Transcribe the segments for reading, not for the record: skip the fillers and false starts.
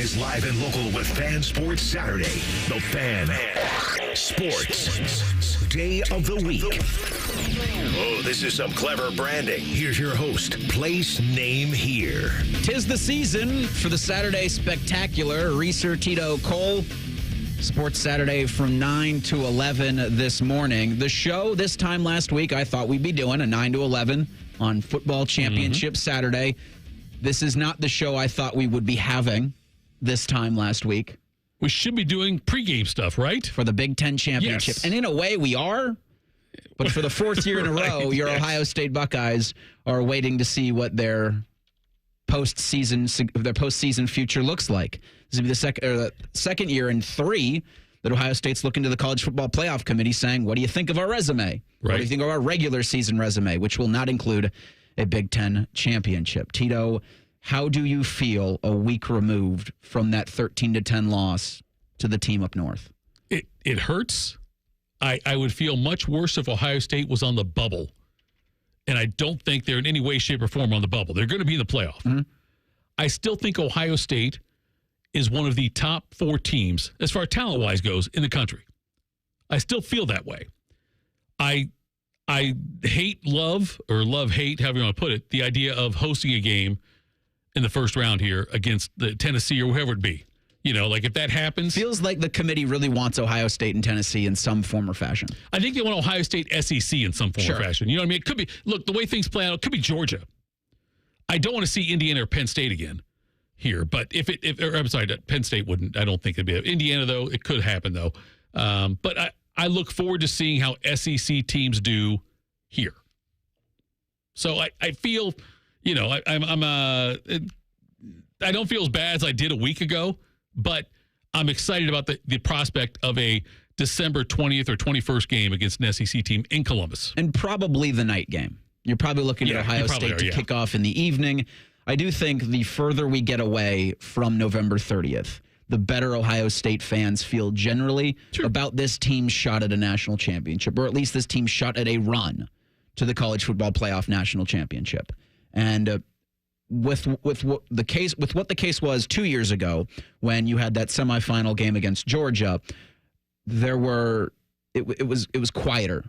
Buckeyes live and local with Fan Sports Saturday. The Fan Sports Day of the Week. Oh, this is some clever branding. Here's your host, place, name, here. 'Tis the season for the Saturday Spectacular. Reeser, Tito, Cole. Sports Saturday from 9 to 11 this morning. The show this time last week, I thought we'd be doing a 9 to 11 on Football Championship Saturday. This is not the show I thought we would be having this time last week. We should be doing pregame stuff, right? For the Big Ten Championship. Yes. And in a way, we are. But for the fourth year in a row, your Ohio State Buckeyes are waiting to see what their postseason future looks like. This will be the second year in three that Ohio State's looking to the College Football Playoff Committee saying, what do you think of our resume? What do you think of our regular season resume, which will not include a Big Ten championship? Tito, how do you feel a week removed from that 13-10 loss to the team up north? It hurts. I would feel much worse if Ohio State was on the bubble. And I don't think they're in any way, shape, or form on the bubble. They're going to be in the playoff. Mm-hmm. I still think Ohio State is one of the top four teams, as far as talent-wise goes, in the country. I still feel that way. I love-hate, however you want to put it, the idea of hosting a game in the first round here against the Tennessee or whoever it be. You know, like if that happens. Feels like the committee really wants Ohio State and Tennessee in some form or fashion. I think they want Ohio State SEC in some form or fashion. You know what I mean? It could be, look, the way things play out, it could be Georgia. I don't want to see Indiana or Penn State again here, but I'm sorry, Penn State wouldn't. I don't think it'd be. Indiana, though, it could happen, though. But I look forward to seeing how SEC teams do here. So I feel, you know, I don't feel as bad as I did a week ago, but I'm excited about the prospect of a December 20th or 21st game against an SEC team in Columbus. And probably the night game. You're probably looking at Ohio State to kick off in the evening. I do think the further we get away from November 30th, the better Ohio State fans feel generally about this team's shot at a national championship, or at least this team's shot at a run to the College Football Playoff National Championship. And with what the case was 2 years ago when you had that semifinal game against Georgia, it was quieter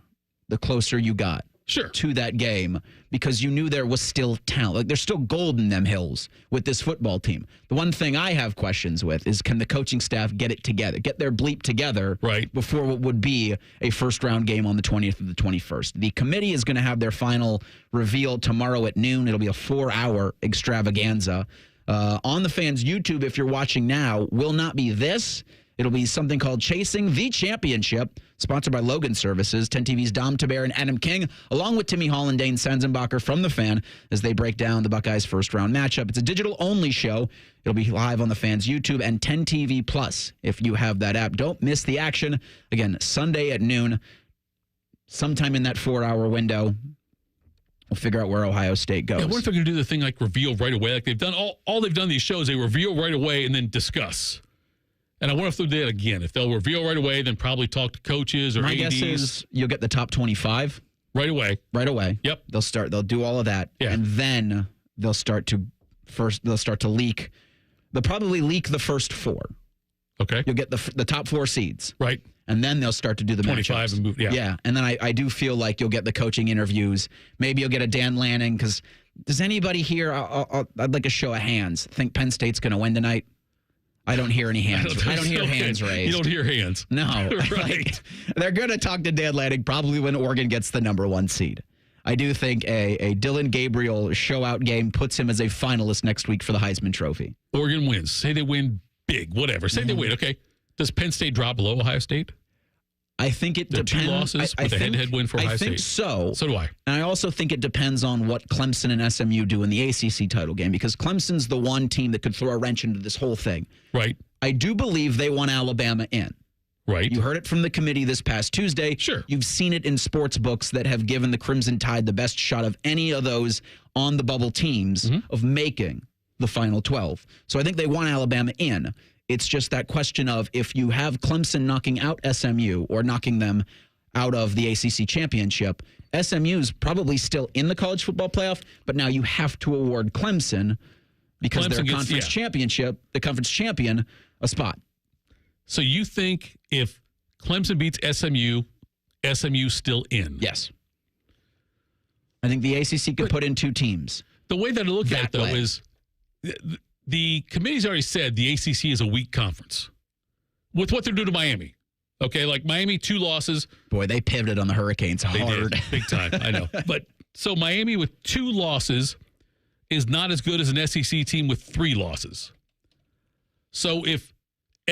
the closer you got to that game, because you knew there was still talent. Like, there's still gold in them hills with this football team. The one thing I have questions with is, can the coaching staff get it together, get their bleep together before what would be a first-round game on the 20th or the 21st? The committee is going to have their final reveal tomorrow at noon. It'll be a 4-hour extravaganza. On the Fans YouTube, if you're watching now, will not be this. It'll be something called Chasing the Championship, sponsored by Logan Services, 10 TV's Dom Taber and Adam King, along with Timmy Hall and Dane Sanzenbacher from The Fan, as they break down the Buckeyes' first-round matchup. It's a digital-only show. It'll be live on the Fans YouTube and 10 TV Plus if you have that app. Don't miss the action. Again, Sunday at noon, sometime in that 4-hour window. We'll figure out where Ohio State goes. Yeah, what if they're going to do the thing like reveal right away? Like they've done all they've done in these shows, they reveal right away and then discuss. And I wonder if they'll do that again. If they'll reveal right away, then probably talk to coaches or My ADs. guess is you'll get the top 25. Right away. Right away. Yep. They'll do all of that. Yeah. And then they'll start to leak. They'll probably leak the first four. Okay. You'll get the top four seeds. Right. And then they'll start to do the 25 matchups. and move. Yeah. Yeah. And then I do feel like you'll get the coaching interviews. Maybe you'll get a Dan Lanning, because does anybody here, I'd like a show of hands, think Penn State's going to win tonight? I don't hear any hands. I don't hear hands raised. You don't hear hands. No. Right. They're going to talk to Dan Lanning probably when Oregon gets the number 1 seed. I do think a Dylan Gabriel show-out game puts him as a finalist next week for the Heisman Trophy. Oregon wins. Say they win big, whatever. Say they win, okay. Does Penn State drop below Ohio State? I think it depends. 2 losses with a head-to-head win for Ohio State? I think so. So do I. And I also think it depends on what Clemson and SMU do in the ACC title game, because Clemson's the one team that could throw a wrench into this whole thing. Right. I do believe they want Alabama in. Right. You heard it from the committee this past Tuesday. Sure. You've seen it in sports books that have given the Crimson Tide the best shot of any of those on the bubble teams of making the Final 12. So I think they want Alabama in. It's just that question of, if you have Clemson knocking out SMU or knocking them out of the ACC championship, SMU's probably still in the college football playoff, but now you have to award Clemson because they're conference championship, the conference champion, a spot. So you think if Clemson beats SMU, SMU's still in? Yes. I think the ACC could put in 2 teams. The way that I look at it, though, is the committee's already said the ACC is a weak conference with what they're doing to Miami. Okay, like Miami, 2 losses. Boy, they pivoted on the Hurricanes hard. They did, big time, I know. But so Miami with 2 losses is not as good as an SEC team with 3 losses. So if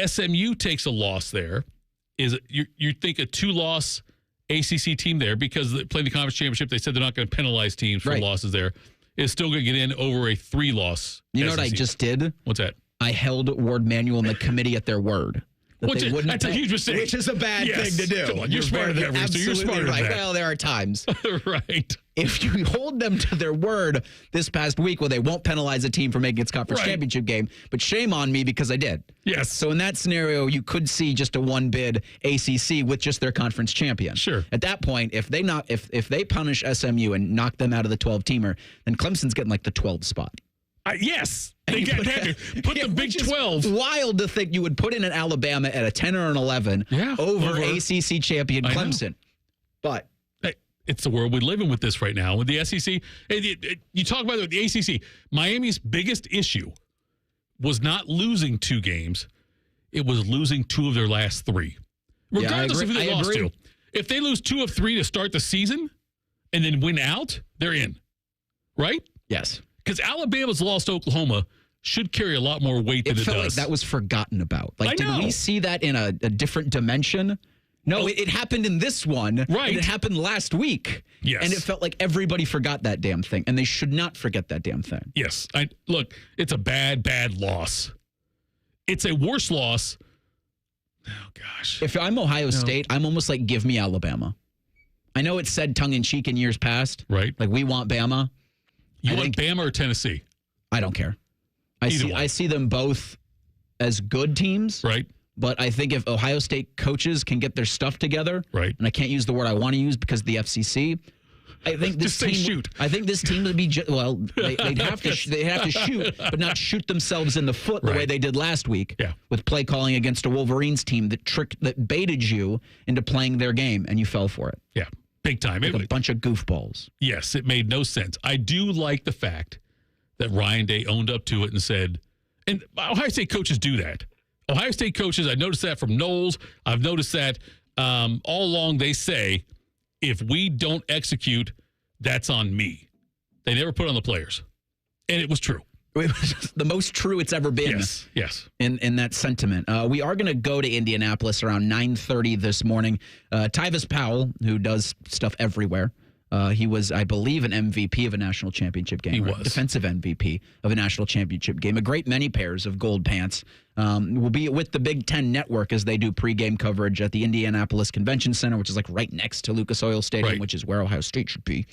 SMU takes a loss there, you think a 2-loss ACC team there, because they play the conference championship, they said they're not going to penalize teams for losses there, is still going to get in over a 3-loss. You know SEC. what I just did? What's that? I held Ward Manuel and the committee at their word. That's a huge mistake. Which is a bad thing to do. Come on, you're smarter than that, so you're smarter right. than that. Well, there are times. Right. If you hold them to their word this past week, well, they won't penalize a team for making its conference championship game, but shame on me because I did. Yes. So in that scenario, you could see just a 1-bid ACC with just their conference champion. Sure. At that point, if they punish SMU and knock them out of the 12-teamer, then Clemson's getting like the 12th spot. Yes. They put the Big 12. Wild to think you would put in an Alabama at a 10 or an 11 over ACC champion Clemson. But it's the world we live in with this right now. With the SEC, you talk about the ACC. Miami's biggest issue was not losing 2 games. It was losing 2 of their last 3. Regardless of who they lost to. If they lose 2 of 3 to start the season and then win out, they're in. Right? Yes. Because Alabama's lost to Oklahoma should carry a lot more weight than it felt does. Like that was forgotten about. Like, I know. Did we see that in a different dimension? No, it happened in this one. Right. And it happened last week. Yes. And it felt like everybody forgot that damn thing. And they should not forget that damn thing. Yes. Look, it's a bad, bad loss. It's a worse loss. Oh, gosh. If I'm Ohio State, I'm almost like, give me Alabama. I know it's said tongue-in-cheek in years past. Right. Like, we want Bama. You want Bama or Tennessee? I don't care. I see them both as good teams. Right. But I think if Ohio State coaches can get their stuff together, right, and I can't use the word I want to use because of the FCC, I think this team. Shoot. I think this team would be they'd have to they have to shoot, but not shoot themselves in the foot the way they did last week. Yeah. With play calling against a Wolverines team that baited you into playing their game, and you fell for it. Yeah, big time. Like a bunch of goofballs. Yes, it made no sense. I do like the fact that Ryan Day owned up to it and said, and Ohio State coaches do that. Ohio State coaches, I noticed that from Knowles. I've noticed that all along they say, if we don't execute, that's on me. They never put on the players. And it was true. It was the most true it's ever been. Yes. In that sentiment. We are going to go to Indianapolis around 9:30 this morning. Tyvis Powell, who does stuff everywhere. He was, I believe, an MVP of a national championship game. He was. Defensive MVP of a national championship game. A great many pairs of gold pants. Will be with the Big Ten Network as they do pregame coverage at the Indianapolis Convention Center, which is like right next to Lucas Oil Stadium, which is where Ohio State should be.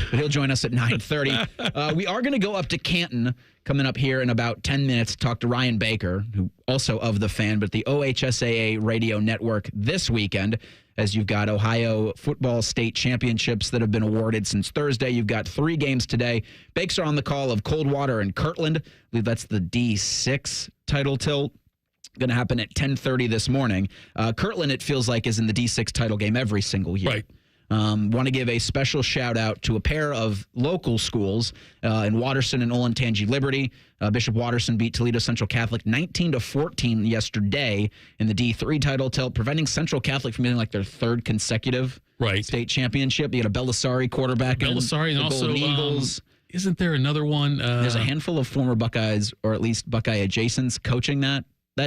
But he'll join us at 9:30. We are going to go up to Canton coming up here in about 10 minutes to talk to Ryan Baker, who also of the Fan, but the OHSAA radio network this weekend, as you've got Ohio football state championships that have been awarded since Thursday. You've got 3 games today. Bakes are on the call of Coldwater and Kirtland. I believe that's the D6 title tilt. Going to happen at 10:30 this morning. Kirtland, it feels like, is in the D6 title game every single year. Right. Want to give a special shout out to a pair of local schools in Watterson and Olentangy Liberty. Bishop Watterson beat Toledo Central Catholic 19-14 yesterday in the D3 title tilt, preventing Central Catholic from getting like their 3rd consecutive state championship. You had a Belisari quarterback. Belisari and also Eagles. Isn't there another one? There's a handful of former Buckeyes, or at least Buckeye adjacents, coaching that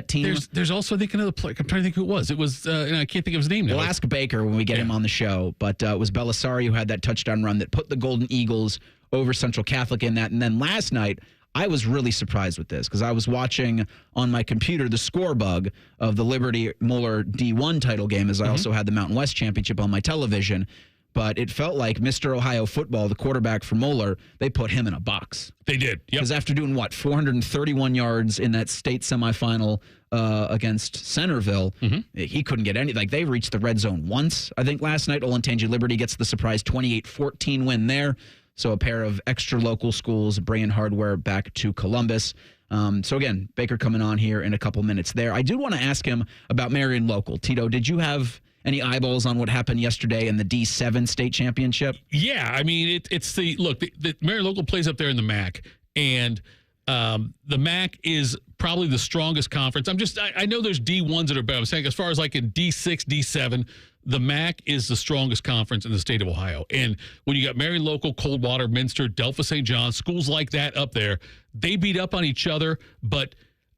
team. There's also, I think, another player. I'm trying to think who it was. It was, and I can't think of his name now. We'll ask Baker when we get him on the show. But it was Belisari who had that touchdown run that put the Golden Eagles over Central Catholic in that. And then last night, I was really surprised with this because I was watching on my computer the score bug of the Liberty Moeller D1 title game, as I also had the Mountain West Championship on my television. But it felt like Mr. Ohio football, the quarterback for Moeller, they put him in a box. They did. Because after doing, 431 yards in that state semifinal against Centerville, he couldn't get any. Like, they reached the red zone once, I think, last night. Olentangy Liberty gets the surprise 28-14 win there. So a pair of extra local schools bringing hardware back to Columbus. So again, Baker coming on here in a couple minutes there. I do want to ask him about Marion Local. Tito, did you have any eyeballs on what happened yesterday in the D7 state championship? Yeah, I mean, it's the Marion Local plays up there in the MAC, and the MAC is probably the strongest conference. I know there's D1s that are better. I'm saying as far as like in D6, D7, the MAC is the strongest conference in the state of Ohio. And when you got Marion Local, Coldwater, Minster, Delphos St. John, schools like that up there, they beat up on each other. But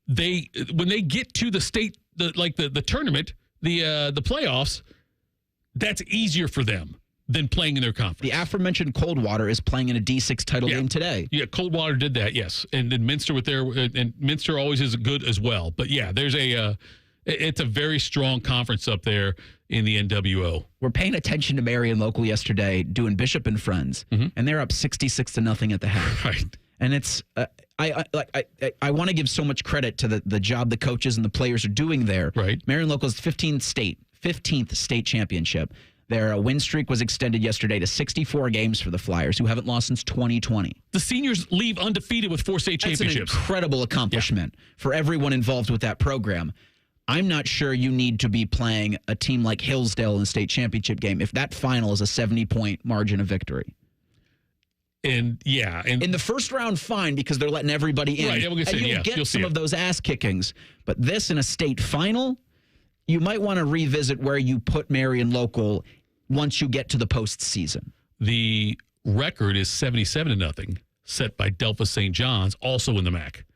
when they get to the state, the tournament, the playoffs, that's easier for them than playing in their conference. The aforementioned Coldwater is playing in a D6 title game today. Yeah, Coldwater did that, yes. And then Minster and Minster always is good as well. But yeah, it's a very strong conference up there in the NWO. We're paying attention to Marion Local yesterday doing Bishop and Friends, and they're up 66-0 at the half. Right. And it's I want to give so much credit to the job the coaches and the players are doing there. Right. Marion Local's 15th state championship. Their win streak was extended yesterday to 64 games for the Flyers, who haven't lost since 2020. The seniors leave undefeated with 4 state championships. That's an incredible accomplishment for everyone involved with that program. I'm not sure you need to be playing a team like Hillsdale in the state championship game if that final is a 70-point margin of victory. And in the first round, fine, because they're letting everybody in. Right, you'll get some of those ass kickings. But this in a state final, you might want to revisit where you put Marion Local once you get to the postseason. The record is 77-0, set by Delphos St. John's, also in the MAC.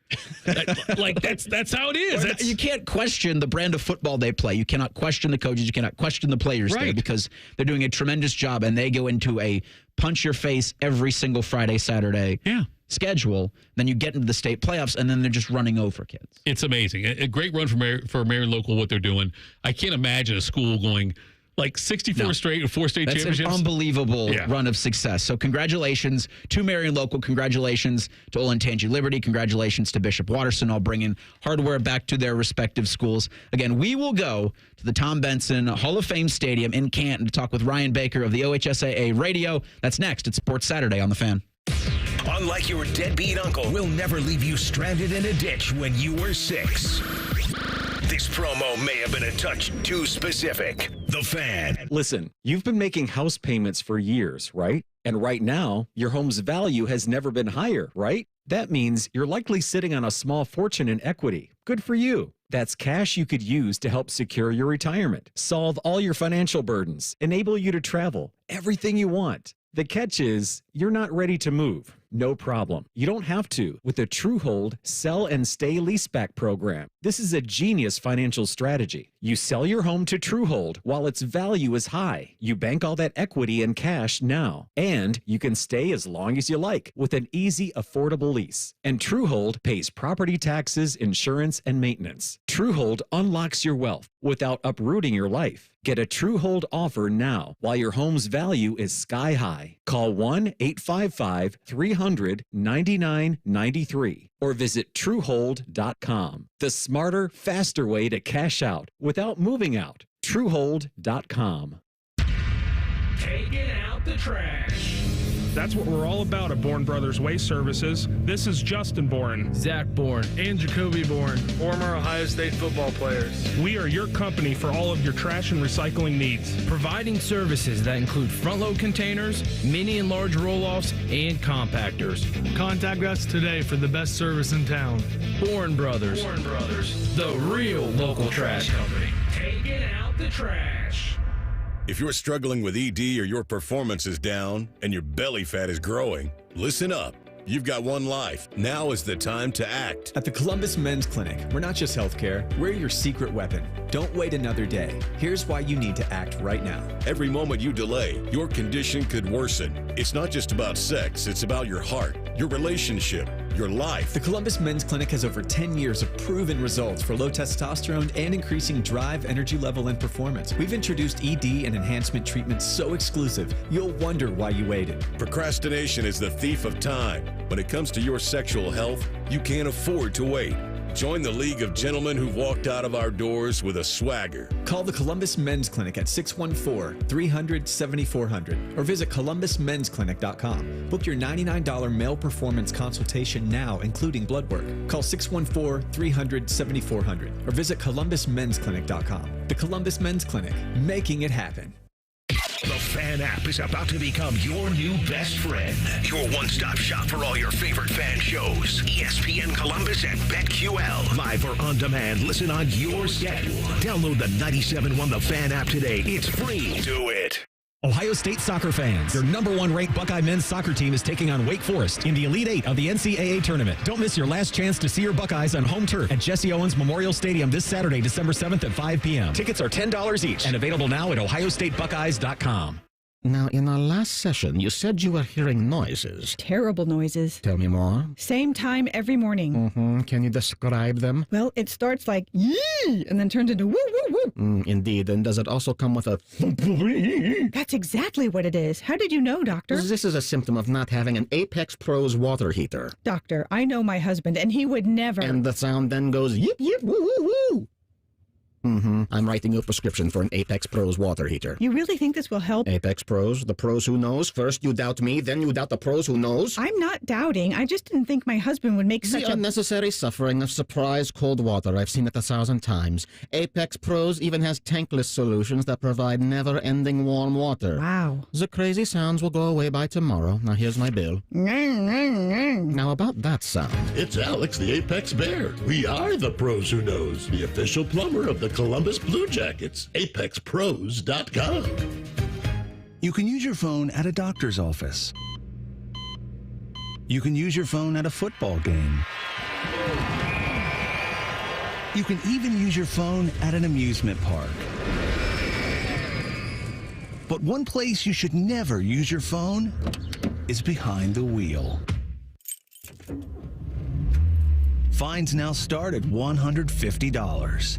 That's how it is. You can't question the brand of football they play. You cannot question the coaches. You cannot question the players there because they're doing a tremendous job, and they go into a punch-your-face every single Friday, Saturday schedule. Then you get into the state playoffs, and then they're just running over kids. It's amazing. A great run for Marion Local, what they're doing. I can't imagine a school going like 64 straight or 4 state championships. That's an unbelievable run of success. So congratulations to Marion Local. Congratulations to Olentangy Liberty. Congratulations to Bishop Watterson, all bringing hardware back to their respective schools. Again, we will go to the Tom Benson Hall of Fame Stadium in Canton to talk with Ryan Baker of the OHSAA Radio. That's next at Sports Saturday on The Fan. Unlike your deadbeat uncle, we'll never leave you stranded in a ditch when you were 6. This promo may have been a touch too specific. The Fan. Listen, you've been making house payments for years, right? And right now, your home's value has never been higher, right? That means you're likely sitting on a small fortune in equity. Good for you. That's cash you could use to help secure your retirement, solve all your financial burdens, enable you to travel, everything you want. The catch is, you're not ready to move. No problem. You don't have to with the Truehold Sell and Stay Leaseback program. This is a genius financial strategy. You sell your home to Truehold while its value is high. You bank all that equity in cash now, and you can stay as long as you like with an easy, affordable lease. And Truehold pays property taxes, insurance, and maintenance. Truehold unlocks your wealth without uprooting your life. Get a Truehold offer now while your home's value is sky high. Call 1-855-300-9993 or visit Truehold.com. The smarter, faster way to cash out without moving out. Truehold.com. Taking out the trash. That's what we're all about at Bourne Brothers Waste Services. This is Justin Bourne, Zach Bourne, and Jacoby Bourne, former Ohio State football players. We are your company for all of your trash and recycling needs. Providing services that include front-load containers, mini and large roll-offs, and compactors. Contact us today for the best service in town. Bourne Brothers. Bourne Brothers. The real local trash company. Taking out the trash. If you're struggling with ED or your performance is down and your belly fat is growing, listen up. You've got one life. Now is the time to act. At the Columbus Men's Clinic, we're not just healthcare, we're your secret weapon. Don't wait another day. Here's why you need to act right now. Every moment you delay, your condition could worsen. It's not just about sex, it's about your heart, your relationship, your life. The Columbus Men's Clinic has over 10 years of proven results for low testosterone and increasing drive, energy level, and performance. We've introduced ED and enhancement treatments so exclusive, you'll wonder why you waited. Procrastination is the thief of time. When it comes to your sexual health, you can't afford to wait. Join the league of gentlemen who walked out of our doors with a swagger. Call the Columbus Men's Clinic at 614-300-7400 or visit columbusmensclinic.com. Book your $99 male performance consultation now, including blood work. Call 614-300-7400 or visit columbusmensclinic.com. The Columbus Men's Clinic, making it happen. The Fan app is about to become your new best friend. Your one-stop shop for all your favorite fan shows. ESPN Columbus and BetQL. Live or on demand, listen on your schedule. Download the 97.1 The Fan app today. It's free. Do it. Ohio State soccer fans, your number one ranked Buckeye men's soccer team is taking on Wake Forest in the Elite Eight of the NCAA tournament. Don't miss your last chance to see your Buckeyes on home turf at Jesse Owens Memorial Stadium this Saturday, December 7th at 5 p.m. Tickets are $10 each and available now at ohiostatebuckeyes.com. Now, in our last session, you said you were hearing noises. Terrible noises. Tell me more. Same time every morning. Can you describe them? Well, it starts like yee and then turns into woo, woo, woo. Indeed. And does it also come with a... That's exactly what it is. How did you know, Doctor? This is a symptom of not having an Apex Pros water heater. Doctor, I know my husband, and he would never... And the sound then goes yip, yip, woo, woo, woo. I'm writing you a prescription for an Apex Pros water heater. You really think this will help? Apex Pros, the pros who knows. First you doubt me, then you doubt the pros who knows. I'm not doubting. I just didn't think my husband would make such the unnecessary suffering of surprise cold water. I've seen it 1,000 times. Apex Pros even has tankless solutions that provide never-ending warm water. Wow. The crazy sounds will go away by tomorrow. Now here's my bill. Now about that sound. It's Alex, the Apex Bear. We are the pros who knows, the official plumber of the Columbus Blue Jackets. ApexPros.com. You can use your phone at a doctor's office. You can use your phone at a football game. You can even use your phone at an amusement park. But one place you should never use your phone is behind the wheel. Fines now start at $150.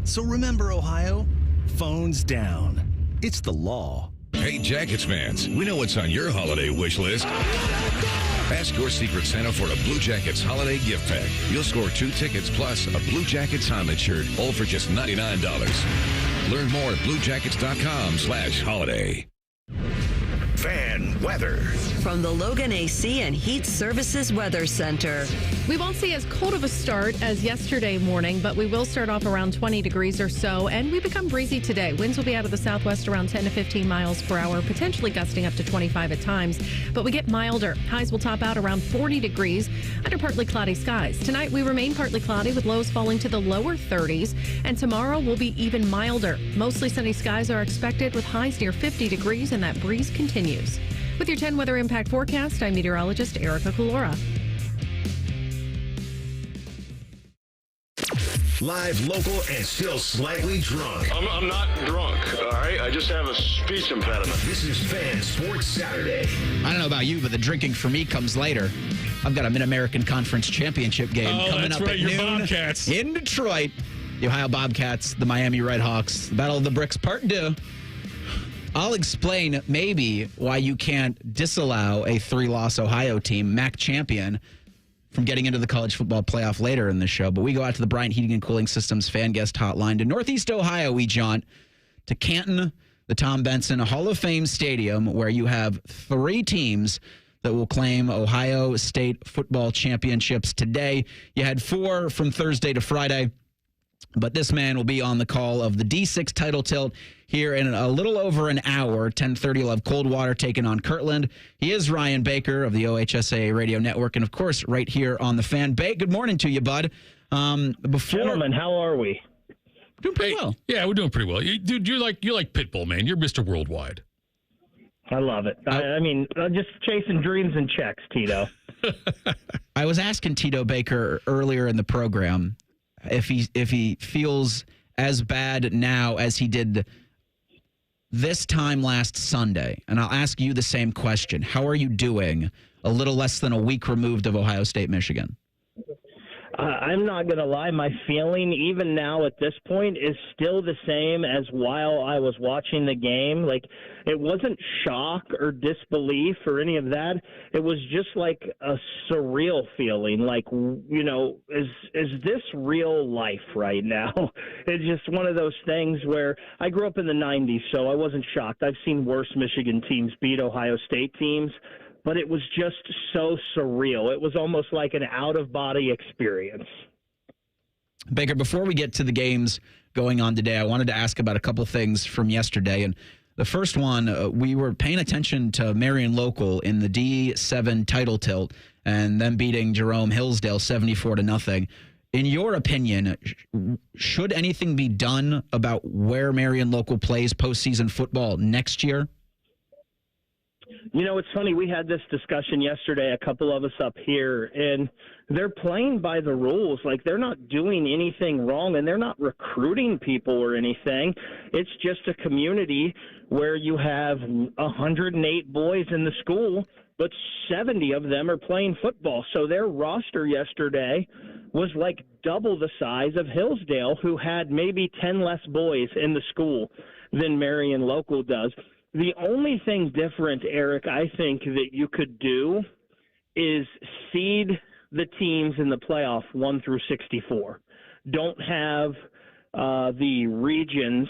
So remember, Ohio, phones down. It's the law. Hey, Jackets fans, we know what's on your holiday wish list. Ask your Secret Santa for a Blue Jackets holiday gift pack. You'll score 2 tickets plus a Blue Jackets helmet shirt, all for just $99. Learn more at bluejackets.com/holiday. Fan weather. From the Logan AC and Heat Services Weather Center. We won't see as cold of a start as yesterday morning, but we will start off around 20 degrees or so, and we become breezy today. Winds will be out of the southwest around 10 to 15 miles per hour, potentially gusting up to 25 at times, but we get milder. Highs will top out around 40 degrees under partly cloudy skies. Tonight, we remain partly cloudy with lows falling to the lower 30s, and tomorrow will be even milder. Mostly sunny skies are expected with highs near 50 degrees, and that breeze continues. With your 10 weather impact forecast, I'm meteorologist Erica Kulora. Live, local, and still slightly drunk. I'm not drunk, all right? I just have a speech impediment. This is Fan Sports Saturday. I don't know about you, but the drinking for me comes later. I've got a Mid-American Conference Championship game coming up at noon Bobcats. in Detroit. The Ohio Bobcats, the Miami Redhawks, the Battle of the Bricks Part 2. I'll explain maybe why you can't disallow a 3-loss Ohio team, MAC champion, from getting into the college football playoff later in the show. But we go out to the Bryant Heating and Cooling Systems fan guest hotline to Northeast Ohio. We jaunt to Canton, the Tom Benson Hall of Fame Stadium, where you have 3 teams that will claim Ohio State football championships today. You had 4 from Thursday to Friday. But this man will be on the call of the D6 title tilt here in a little over an hour. 10:30, we'll have Coldwater taking on Kirtland. He is Ryan Baker of the OHSAA Radio Network, and of course, right here on the Fan. Bay, good morning to you, bud. Gentlemen, how are we? Doing pretty well. Yeah, we're doing pretty well. Dude, you're like Pitbull, man. You're Mr. Worldwide. I love it. I mean, just chasing dreams and checks, Tito. I was asking Tito Baker earlier in the program if he feels as bad now as he did this time last Sunday. And I'll ask you the same question. How are you doing a little less than a week removed of Ohio State, Michigan? I'm not going to lie. My feeling, even now at this point, is still the same as while I was watching the game. Like, it wasn't shock or disbelief or any of that. It was just like a surreal feeling. Like, you know, is this real life right now? It's just one of those things where I grew up in the 90s, so I wasn't shocked. I've seen worse Michigan teams beat Ohio State teams. But it was just so surreal. It was almost like an out-of-body experience. Baker, before we get to the games going on today, I wanted to ask about a couple things from yesterday. And the first one, we were paying attention to Marion Local in the D7 title tilt and them beating Jerome Hillsdale 74-0. In your opinion, should anything be done about where Marion Local plays postseason football next year? You know, it's funny. We had this discussion yesterday, a couple of us up here, and they're playing by the rules. Like, they're not doing anything wrong, and they're not recruiting people or anything. It's just a community where you have 108 boys in the school, but 70 of them are playing football. So their roster yesterday was like double the size of Hillsdale, who had maybe 10 less boys in the school than Marion Local does. The only thing different, Eric, I think that you could do is seed the teams in the playoff 1 through 64. Don't have the regions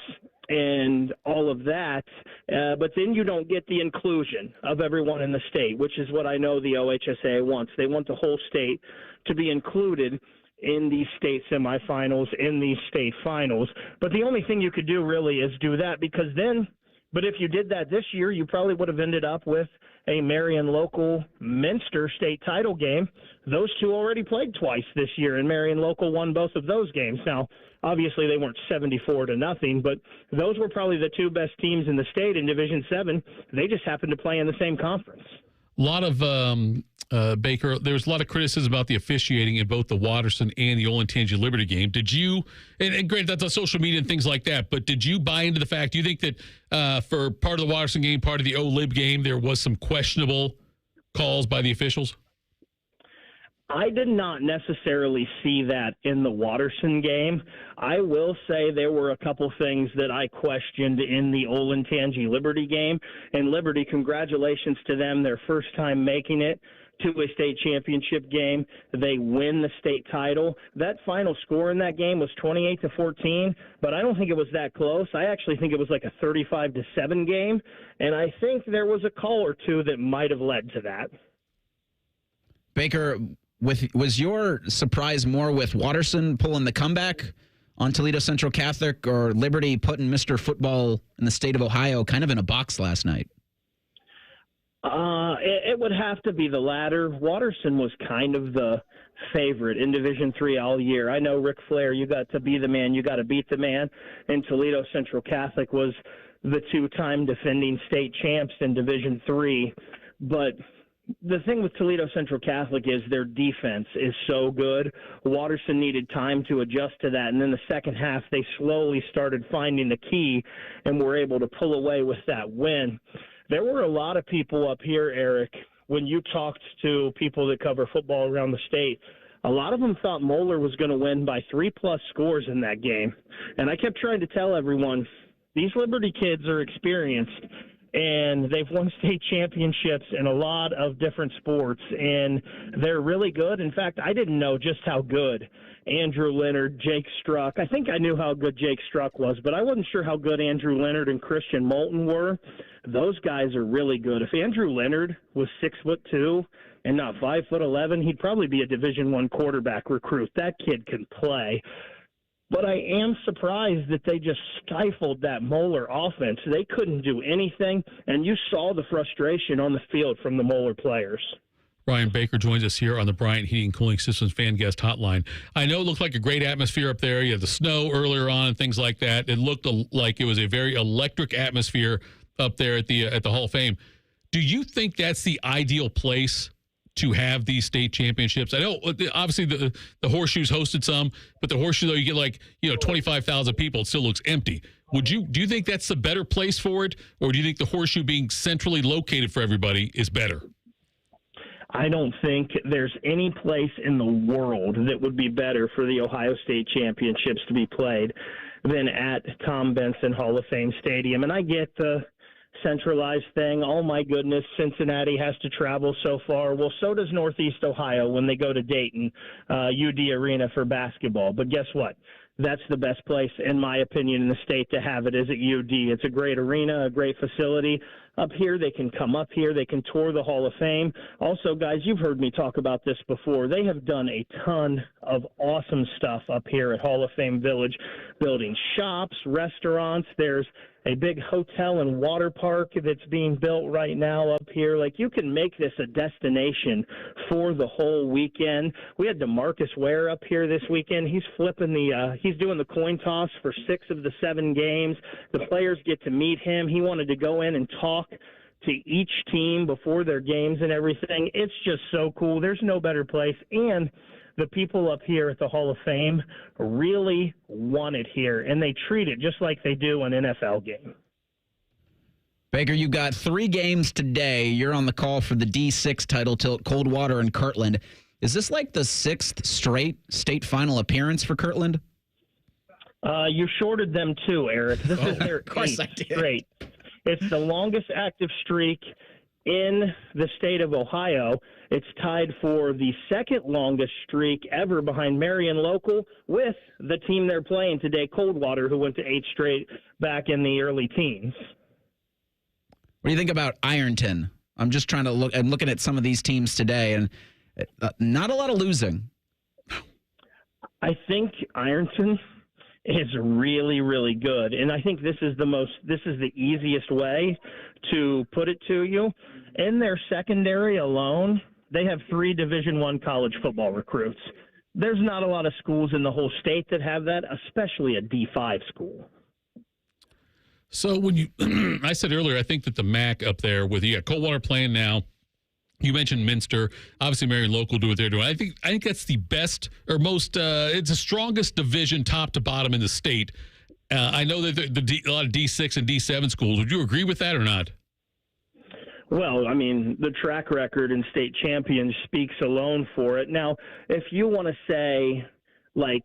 and all of that, but then you don't get the inclusion of everyone in the state, which is what I know the OHSAA wants. They want the whole state to be included in these state semifinals, in these state finals. But the only thing you could do really is do that, because then – but if you did that this year, you probably would have ended up with a Marion Local Minster state title game. Those two already played twice this year, and Marion Local won both of those games. Now, obviously, they weren't 74-0, but those were probably the two best teams in the state in Division VII. They just happened to play in the same conference. A lot of, Baker, there's a lot of criticism about the officiating in both the Watterson and the Olentangy Liberty game. Did you, and granted, that's on social media and things like that, but did you buy into the fact, do you think that for part of the Watterson game, part of the O-Lib game, there was some questionable calls by the officials? I did not necessarily see that in the Watterson game. I will say there were a couple things that I questioned in the Olentangy Liberty game. And Liberty, congratulations to them, their first time making it to a state championship game. They win the state title. That final score in that game was 28-14, but I don't think it was that close. I actually think it was like a 35-7 game, and I think there was a call or two that might have led to that. Baker, was your surprise more with Watterson pulling the comeback on Toledo Central Catholic, or Liberty putting Mr. Football in the state of Ohio kind of in a box last night? It would have to be the latter. Watterson was kind of the favorite in Division III all year. I know, Ric Flair, you got to be the man, you got to beat the man, and Toledo Central Catholic was the two-time defending state champs in Division III. But the thing with Toledo Central Catholic is their defense is so good. Watterson needed time to adjust to that, and then the second half they slowly started finding the key and were able to pull away with that win. There were a lot of people up here, Eric, when you talked to people that cover football around the state. A lot of them thought Moeller was going to win by 3+ scores in that game. And I kept trying to tell everyone, these Liberty kids are experienced, and they've won state championships in a lot of different sports, and they're really good. In fact, I didn't know just how good Andrew Leonard, Jake Struck. I think I knew how good Jake Struck was, but I wasn't sure how good Andrew Leonard and Christian Moulton were. Those guys are really good. If Andrew Leonard was 6'2" and not 5'11", he'd probably be a Division I quarterback recruit. That kid can play. But I am surprised that they just stifled that Moeller offense. They couldn't do anything, and you saw the frustration on the field from the Moeller players. Ryan Baker joins us here on the Bryant Heating and Cooling Systems fan guest hotline. I know it looked like a great atmosphere up there. You had the snow earlier on and things like that. It looked like it was a very electric atmosphere up there at the Hall of Fame. Do you think that's the ideal place to have these state championships? I know obviously the Horseshoes hosted some, but the Horseshoe, though, you get 25,000 people, it still looks empty. Do you think that's the better place for it, or do you think the Horseshoe being centrally located for everybody is better? I don't think there's any place in the world that would be better for the Ohio State Championships to be played than at Tom Benson Hall of Fame Stadium. And I get the centralized thing. Oh, my goodness, Cincinnati has to travel so far. Well, so does Northeast Ohio when they go to Dayton, UD Arena for basketball. But guess what? That's the best place, in my opinion, in the state to have it is at UD. It's a great arena, a great facility. Up here, they can come up here. They can tour the Hall of Fame. Also, guys, you've heard me talk about this before. They have done a ton of awesome stuff up here at Hall of Fame Village, building shops, restaurants. There's a big hotel and water park that's being built right now up here. Like, you can make this a destination for the whole weekend. We had DeMarcus Ware up here this weekend. He's he's doing the coin toss for 6 of the 7 games. The players get to meet him. He wanted to go in and talk to each team before their games and everything. It's just so cool. There's no better place. And the people up here at the Hall of Fame really want it here, and they treat it just like they do an NFL game. Baker, you got 3 games today. You're on the call for the D6 title tilt, Coldwater and Kirtland. Is this like the 6th straight state final appearance for Kirtland? You shorted them 2, Eric. This is their 8th straight. It's the longest active streak in the state of Ohio. It's tied for the 2nd longest streak ever behind Marion Local with the team they're playing today, Coldwater, who went to 8 straight back in the early teens. What do you think about Ironton? I'm just trying to look. I'm looking at some of these teams today, and not a lot of losing. I think Ironton is really, really good. And I think this is the easiest way to put it to you. In their secondary alone, they have 3 Division I college football recruits. There's not a lot of schools in the whole state that have that, especially a D5 school. So when you, I said earlier, I think that the MAC up there with Coldwater playing now. You mentioned Minster, obviously Marion Local do what they're doing. I think that's the best or most. It's the strongest division, top to bottom, in the state. I know that a lot of D6 and D7 schools. Would you agree with that or not? Well, I mean, the track record in state champions speaks alone for it. Now, if you want to say, like,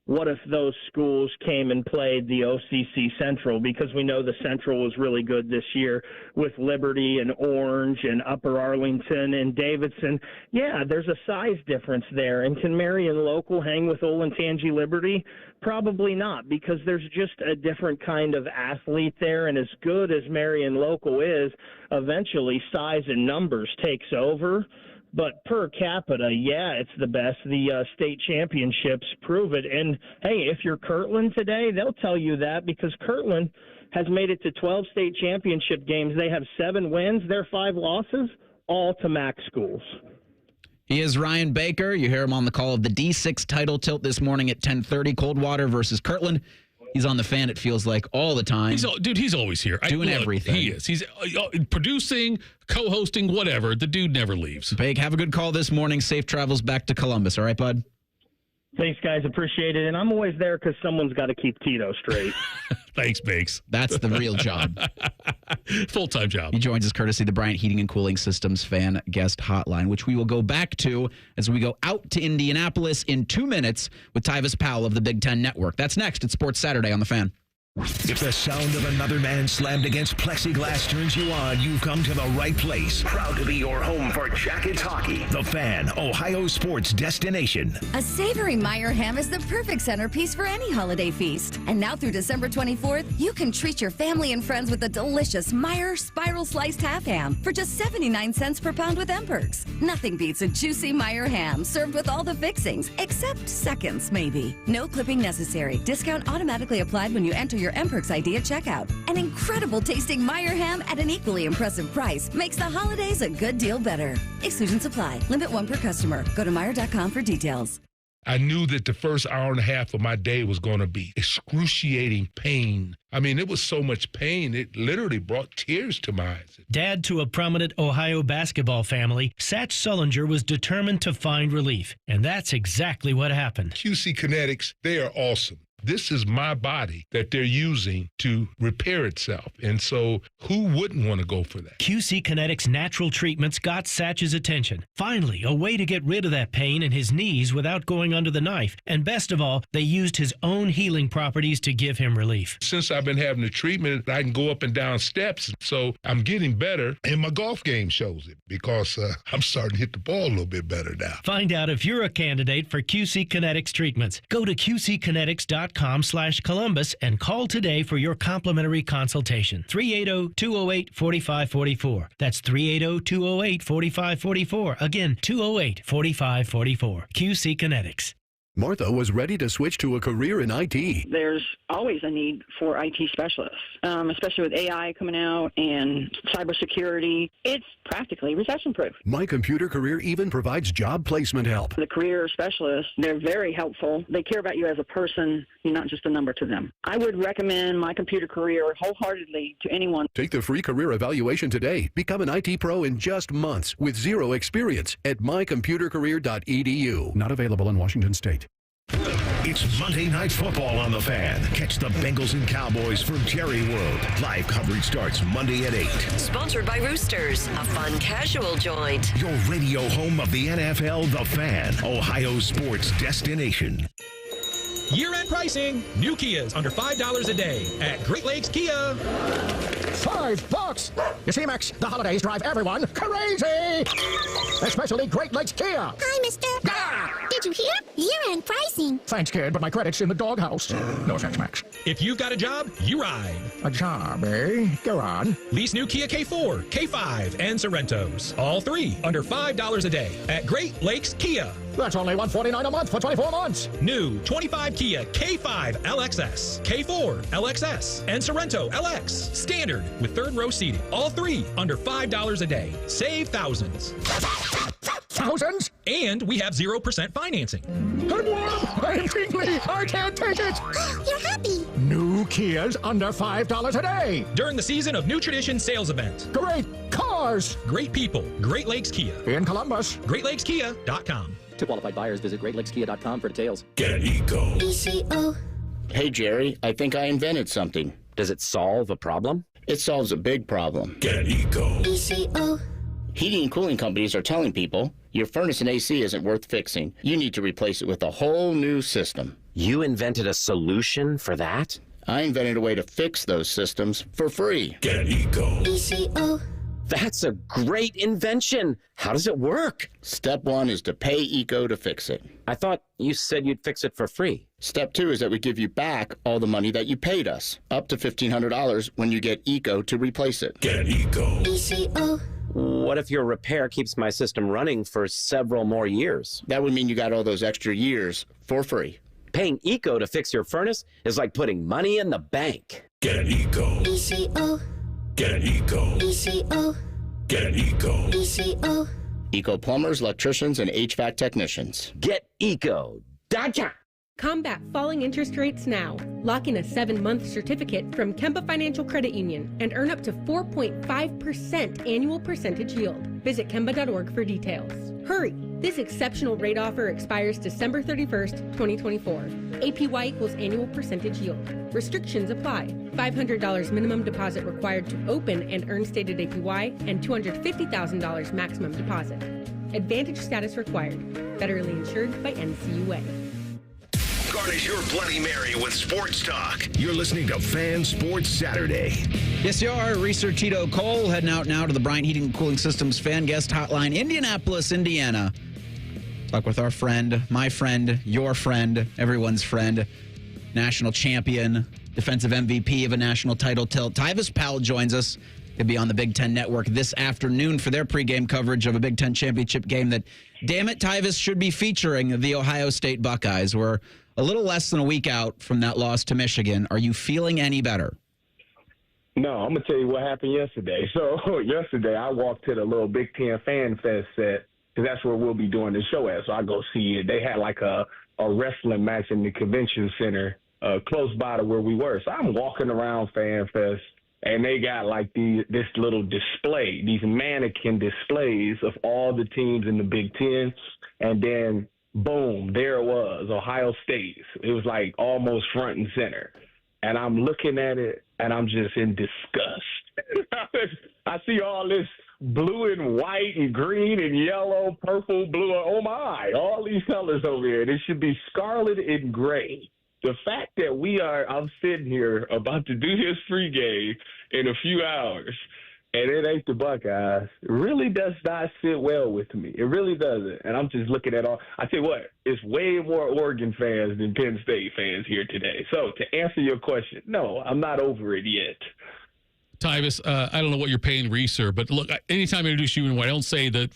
what if those schools came and played the OCC Central? Because we know the Central was really good this year with Liberty and Orange and Upper Arlington and Davidson. Yeah, there's a size difference there. And can Marion Local hang with Olentangy Liberty? Probably not, because there's just a different kind of athlete there. And as good as Marion Local is, eventually size and numbers takes over. But per capita, yeah, it's the best. The state championships prove it. And, hey, if you're Kirtland today, they'll tell you that, because Kirtland has made it to 12 state championship games. They have 7 wins. Their 5 losses, all to MAC schools. He is Ryan Baker. You hear him on the call of the D6 title tilt this morning at 10:30, Coldwater versus Kirtland. He's on the Fan, it feels like, all the time. He's always here. Doing everything. He is. He's producing, co-hosting, whatever. The dude never leaves. Bake, have a good call this morning. Safe travels back to Columbus. All right, bud? Thanks, guys. Appreciate it. And I'm always there because someone's got to keep Tito straight. Thanks, Bakes. That's the real job. Full-time job. He joins us courtesy of the Bryant Heating and Cooling Systems Fan Guest Hotline, which we will go back to as we go out to Indianapolis in 2 minutes with Tyvis Powell of the Big Ten Network. That's next at Sports Saturday on the Fan. If the sound of another man slammed against plexiglass turns you on, you've come to the right place. Proud to be your home for Jackets hockey. The Fan, Ohio sports destination. A savory Meyer ham is the perfect centerpiece for any holiday feast. And now through December 24th, you can treat your family and friends with a delicious Meyer spiral sliced half ham for just 79 cents per pound with M-Perks. Nothing beats a juicy Meyer ham served with all the fixings, except seconds, maybe. No clipping necessary. Discount automatically applied when you enter your M-Perks ID at checkout. An incredible tasting Meyer ham at an equally impressive price makes the holidays a good deal better. Exclusions apply. Limit 1 per customer. Go to Meijer.com for details. I knew that the first hour and a half of my day was going to be excruciating pain. I mean, it was so much pain, it literally brought tears to my eyes. Dad to a prominent Ohio basketball family, Satch Sullinger was determined to find relief, and that's exactly what happened. QC Kinetics, they are awesome. This is my body that they're using to repair itself. And so who wouldn't want to go for that? QC Kinetics natural treatments got Satch's attention. Finally, a way to get rid of that pain in his knees without going under the knife. And best of all, they used his own healing properties to give him relief. Since I've been having the treatment, I can go up and down steps. So I'm getting better. And my golf game shows it because I'm starting to hit the ball a little bit better now. Find out if you're a candidate for QC Kinetics treatments. Go to qckinetics.com/Columbus and call today for your complimentary consultation. 380-208-4544. That's 380-208-4544. Again, 208-4544. QC Kinetics. Martha was ready to switch to a career in IT. There's always a need for IT specialists, especially with AI coming out and cybersecurity. It's practically recession-proof. My Computer Career even provides job placement help. The career specialists, they're very helpful. They care about you as a person. You're not just a number to them. I would recommend My Computer Career wholeheartedly to anyone. Take the free career evaluation today. Become an IT pro in just months with zero experience at mycomputercareer.edu. Not available in Washington State. It's Monday Night Football on The Fan. Catch the Bengals and Cowboys from Jerry World. Live coverage starts Monday at 8. Sponsored by Roosters, a fun casual joint. Your radio home of the NFL, The Fan, Ohio sports destination. Year-end pricing. New Kias under $5 a day at Great Lakes Kia. $5? You see, Max, the holidays drive everyone crazy. Especially Great Lakes Kia. Hi, mister. Did you hear? Year-end pricing. Thanks, kid, but my credit's in the doghouse. No offense, Max. If you've got a job, you ride. A job, eh? Go on. Lease new Kia K4, K5, and Sorrentos. All three under $5 a day at Great Lakes Kia. That's only $149 a month for 24 months. New 25 Kia K5 LXS, K4 LXS, and Sorrento LX. Standard with third row seating. All three under $5 a day. Save thousands. Thousands? And we have 0% financing. I'm warm. I'm tingly. I can't take it. You're happy. New Kias under $5 a day. During the season of New Tradition sales event. Great cars. Great people. Great Lakes Kia. In Columbus. GreatLakesKia.com. To qualified buyers, visit GreatLakesKia.com for details. Get Eco. ECO. Hey, Jerry, I think I invented something. Does it solve a problem? It solves a big problem. Get Eco. ECO. Heating and cooling companies are telling people your furnace and AC isn't worth fixing. You need to replace it with a whole new system. You invented a solution for that? I invented a way to fix those systems for free. Get Eco. ECO. That's a great invention. How does it work? Step 1 is to pay ECO to fix it. I thought you said you'd fix it for free. Step 2 is that we give you back all the money that you paid us, up to $1,500 when you get ECO to replace it. Get Eco. ECO. What if your repair keeps my system running for several more years? That would mean you got all those extra years for free. Paying ECO to fix your furnace is like putting money in the bank. Get Eco. ECO. Get Eco. ECO. Get Eco. ECO. ECO plumbers, electricians, and HVAC technicians. Get ECO. Gotcha! Combat falling interest rates now. Lock in a 7-month certificate from Kemba Financial Credit Union and earn up to 4.5% annual percentage yield. Visit Kemba.org for details. Hurry! This exceptional rate offer expires December 31st, 2024. APY equals annual percentage yield. Restrictions apply. $500 minimum deposit required to open and earn stated APY and $250,000 maximum deposit. Advantage status required. Federally insured by NCUA. Garnish your Bloody Mary with sports talk. You're listening to Fan Sports Saturday. Yes, you are. Reeser Tito Cole heading out now to the Bryant Heating and Cooling Systems Fan Guest Hotline, Indianapolis, Indiana. Talk with our friend, my friend, your friend, everyone's friend, national champion, defensive MVP of a national title tilt. Tyvis Powell joins us. He'll be on the Big Ten Network this afternoon for their pregame coverage of a Big Ten championship game that, damn it, Tyvis should be featuring the Ohio State Buckeyes. We're a little less than a week out from that loss to Michigan. Are you feeling any better? No, I'm going to tell you what happened yesterday. So yesterday I walked to the little Big Ten Fan Fest set because that's where we'll be doing the show at. So I go see it. They had like a wrestling match in the convention center close by to where we were. So I'm walking around Fan Fest, and they got like this little display, these mannequin displays of all the teams in the Big Ten. And then boom, there it was, Ohio State. It was like almost front and center. And I'm looking at it, and I'm just in disgust. I see all this blue and white and green and yellow, purple, blue. Oh, my, all these colors over here. It should be scarlet and gray. The fact that I'm sitting here about to do his pregame in a few hours, and it ain't the Buckeyes, really does not sit well with me. It really doesn't. And I'm just looking at all. I tell you what, it's way more Oregon fans than Penn State fans here today. So to answer your question, no, I'm not over it yet. Tyvis, I don't know what you're paying Reese, but look, anytime I introduce you, and I don't say the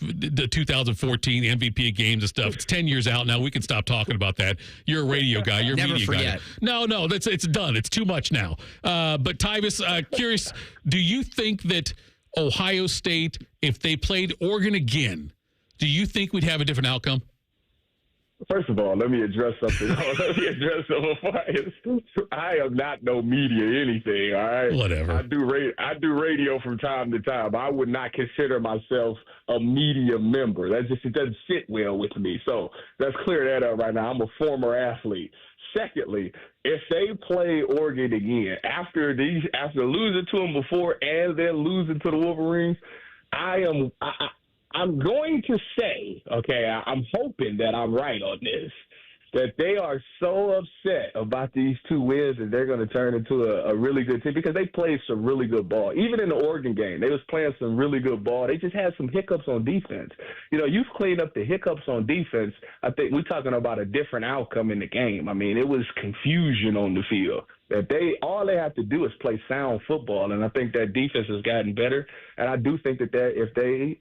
2014 MVP games and stuff, it's 10 years out now. We can stop talking about that. You're a radio guy. You're a Never media forget. guy. No, it's done. It's too much now. But Tyvis, curious, do you think that Ohio State, if they played Oregon again, do you think we'd have a different outcome? First of all, let me address something. I am not no media anything, all right? Whatever. I do radio from time to time. I would not consider myself a media member. It doesn't sit well with me. So let's clear that up right now. I'm a former athlete. Secondly, if they play Oregon again, after losing to them before and then losing to the Wolverines, I'm going to say, okay, I'm hoping that I'm right on this, that they are so upset about these 2 wins that they're going to turn into a really good team because they played some really good ball. Even in the Oregon game, they was playing some really good ball. They just had some hiccups on defense. You know, you've cleaned up the hiccups on defense. I think we're talking about a different outcome in the game. I mean, it was confusion on the field. That all they have to do is play sound football, and I think that defense has gotten better. And I do think that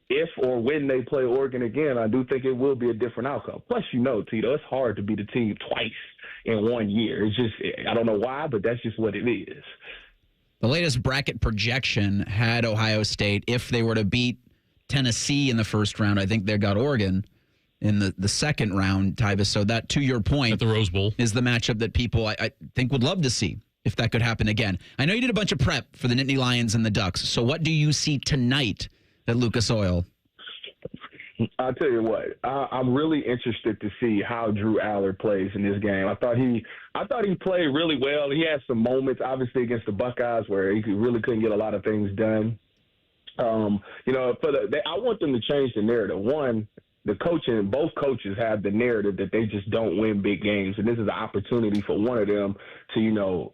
if or when they play Oregon again, I do think it will be a different outcome. Plus, Tito, it's hard to beat a team twice in 1 year. It's just, I don't know why, but that's just what it is. The latest bracket projection had Ohio State, if they were to beat Tennessee in the first round, I think they got Oregon in the second round, Tyvis. So that, to your point, at the Rose Bowl, is the matchup that people I think would love to see if that could happen again. I know you did a bunch of prep for the Nittany Lions and the Ducks. So what do you see tonight at Lucas Oil? I'll tell you what, I'm really interested to see how Drew Aller plays in this game. I thought he played really well. He had some moments, obviously, against the Buckeyes where he really couldn't get a lot of things done. I want them to change the narrative. One, both coaches have the narrative that they just don't win big games, and this is an opportunity for one of them to,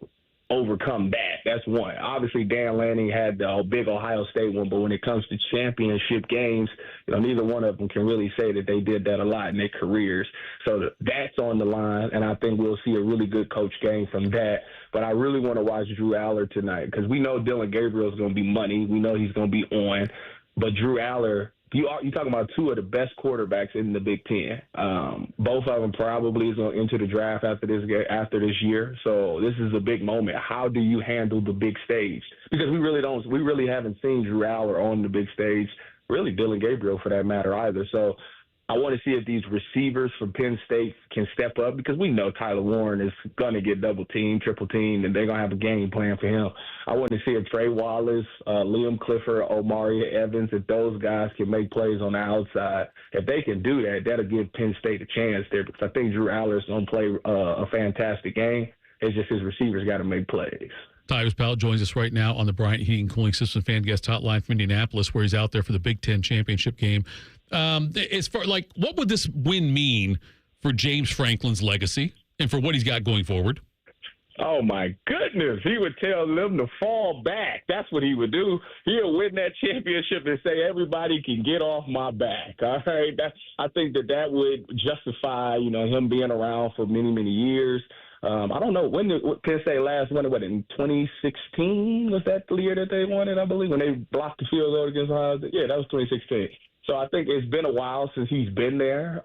overcome that. That's one. Obviously, Dan Lanning had the big Ohio State one, but when it comes to championship games, neither one of them can really say that they did that a lot in their careers. So that's on the line, and I think we'll see a really good coach game from that. But I really want to watch Drew Aller tonight because we know Dillon Gabriel is going to be money. We know he's going to be on. But Drew Aller, you're talking about 2 of the best quarterbacks in the Big Ten. Both of them probably is going to enter the draft after this year. So this is a big moment. How do you handle the big stage? Because we really haven't seen Drew Aller on the big stage. Really, Dillon Gabriel for that matter either. So I want to see if these receivers from Penn State can step up because we know Tyler Warren is going to get double-teamed, triple-teamed, and they're going to have a game plan for him. I want to see if Trey Wallace, Liam Clifford, Omari Evans, if those guys can make plays on the outside. If they can do that, that'll give Penn State a chance there because I think Drew Aller is going to play a fantastic game. It's just his receivers got to make plays. Tyvis Powell joins us right now on the Bryant Heating Cooling System fan guest hotline from Indianapolis, where he's out there for the Big Ten championship game. As far what would this win mean for James Franklin's legacy and for what he's got going forward? Oh, my goodness. He would tell them to fall back. That's what he would do. He'll win that championship and say, everybody can get off my back. All right. I think that would justify, him being around for many, many years. I don't know. When did Penn State last won it? In 2016? Was that the year that they won it, I believe, when they blocked the field goal against Ohio State? Yeah, that was 2016. So I think it's been a while since he's been there.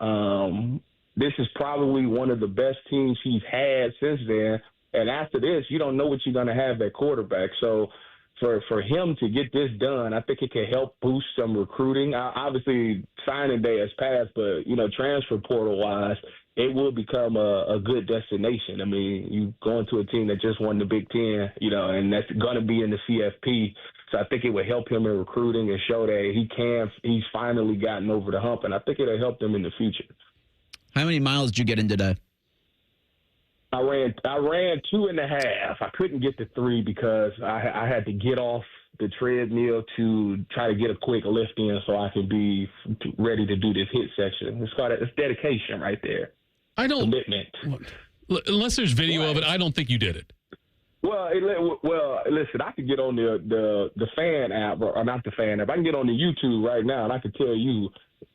This is probably one of the best teams he's had since then. And after this, you don't know what you're going to have at quarterback. So for him to get this done, I think it can help boost some recruiting. Obviously, signing day has passed, but, transfer portal-wise, it will become a good destination. I mean, you go into a team that just won the Big Ten, and that's going to be in the CFP. So I think it would help him in recruiting and show that he's finally gotten over the hump, and I think it'll help them in the future. How many miles did you get in today? I ran 2.5. I couldn't get to 3 because I had to get off the treadmill to try to get a quick lift in so I could be ready to do this hit section. It's dedication right there. I don't commitment. Unless there's video of it, I don't think you did it. Well, listen, I could get on the fan app, or not the fan app. I can get on the YouTube right now, and I can tell you,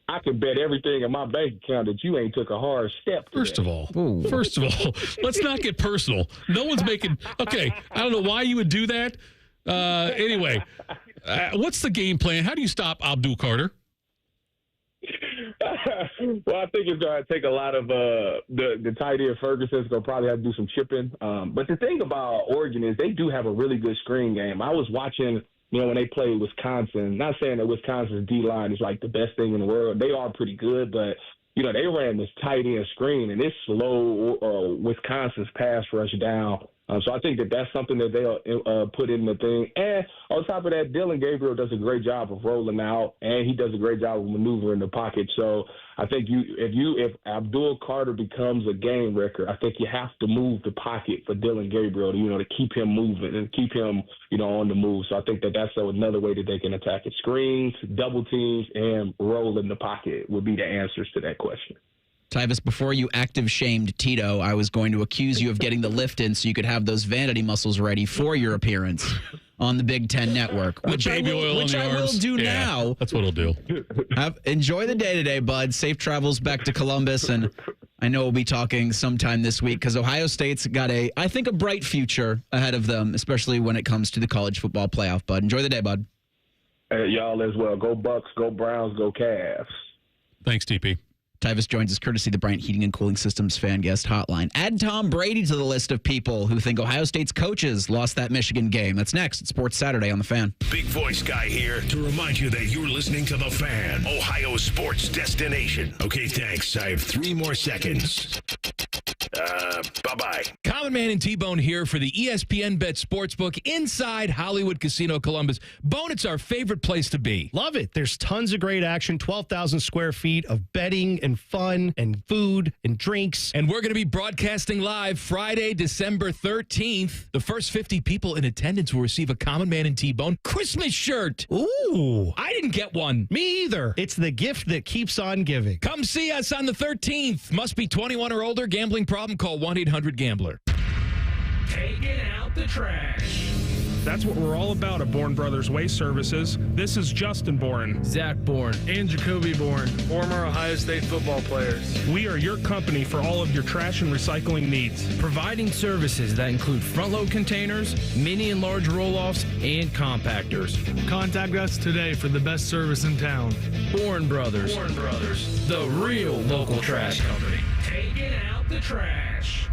I can bet everything in my bank account that you ain't took a hard step today. First of all, let's not get personal. No one's making. Okay, I don't know why you would do that. Anyway, what's the game plan? How do you stop Abdul Carter? Well, I think it's going to take a lot of the tight end Ferguson's going to probably have to do some chipping. But the thing about Oregon is they do have a really good screen game. I was watching, when they played Wisconsin, not saying that Wisconsin's D-line is like the best thing in the world. They are pretty good, but, they ran this tight end screen, and it slowed Wisconsin's pass rush down. So I think that's something that they'll put in the thing. And on top of that, Dillon Gabriel does a great job of rolling out, and he does a great job of maneuvering the pocket. So I think if Abdul Carter becomes a game wrecker, I think you have to move the pocket for Dillon Gabriel, to keep him moving and keep him, on the move. So I think that's another way that they can attack it. Screens, double teams, and roll in the pocket would be the answers to that question. Tyvis, before you active shamed Tito, I was going to accuse you of getting the lift in so you could have those vanity muscles ready for your appearance on the Big Ten Network, which I will do now. That's what I'll do. Enjoy the day today, bud. Safe travels back to Columbus, and I know we'll be talking sometime this week because Ohio State's got I think a bright future ahead of them, especially when it comes to the college football playoff, bud. Enjoy the day, bud. Hey, y'all as well. Go Bucks, go Browns, go Cavs. Thanks, TP. Tyvis joins us courtesy of the Bryant Heating and Cooling Systems fan guest hotline. Add Tom Brady to the list of people who think Ohio State's coaches lost that Michigan game. That's next at Sports Saturday on The Fan. Big Voice Guy here to remind you that you're listening to The Fan, Ohio sports destination. Okay, thanks. I have 3 more seconds. Bye-bye. Common Man and T-Bone here for the ESPN Bet Sportsbook inside Hollywood Casino Columbus. Bone, it's our favorite place to be. Love it. There's tons of great action, 12,000 square feet of betting and fun and food and drinks. And we're going to be broadcasting live Friday, December 13th. The first 50 people in attendance will receive a Common Man and T-Bone Christmas shirt. Ooh. I didn't get one. Me either. It's the gift that keeps on giving. Come see us on the 13th. Must be 21 or older. Gambling problem? Call 1-800-GAMBLER. Taking out the trash. That's what we're all about at Bourne Brothers Waste Services. This is Justin Bourne, Zach Bourne, and Jacoby Bourne, former Ohio State football players. We are your company for all of your trash and recycling needs. Providing services that include front-load containers, mini and large roll-offs, and compactors. Contact us today for the best service in town. Bourne Brothers. Bourne Brothers. The real local trash company. Taking out the trash.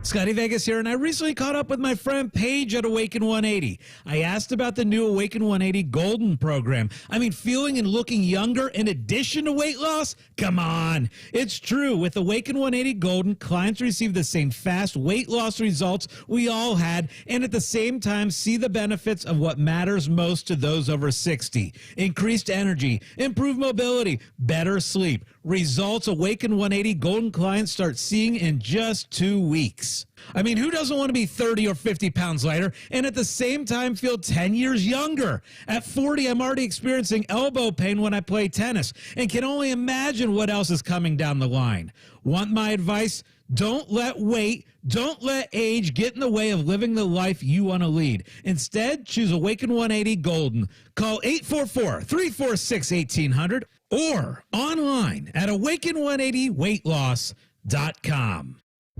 Scotty Vegas here, and I recently caught up with my friend Paige at Awaken 180. I asked about the new Awaken 180 Golden program. I mean, feeling and looking younger in addition to weight loss? Come on. It's true. With Awaken 180 Golden, clients receive the same fast weight loss results we all had, and at the same time see the benefits of what matters most to those over 60. Increased energy, improved mobility, better sleep. Results Awaken 180 Golden clients start seeing in just 2 weeks. I mean, who doesn't want to be 30 or 50 pounds lighter and at the same time feel 10 years younger? At 40, I'm already experiencing elbow pain when I play tennis and can only imagine what else is coming down the line. Want my advice? Don't let weight, don't let age get in the way of living the life you want to lead. Instead, choose Awaken 180 Golden. Call 844-346-1800 or online at awaken180weightloss.com.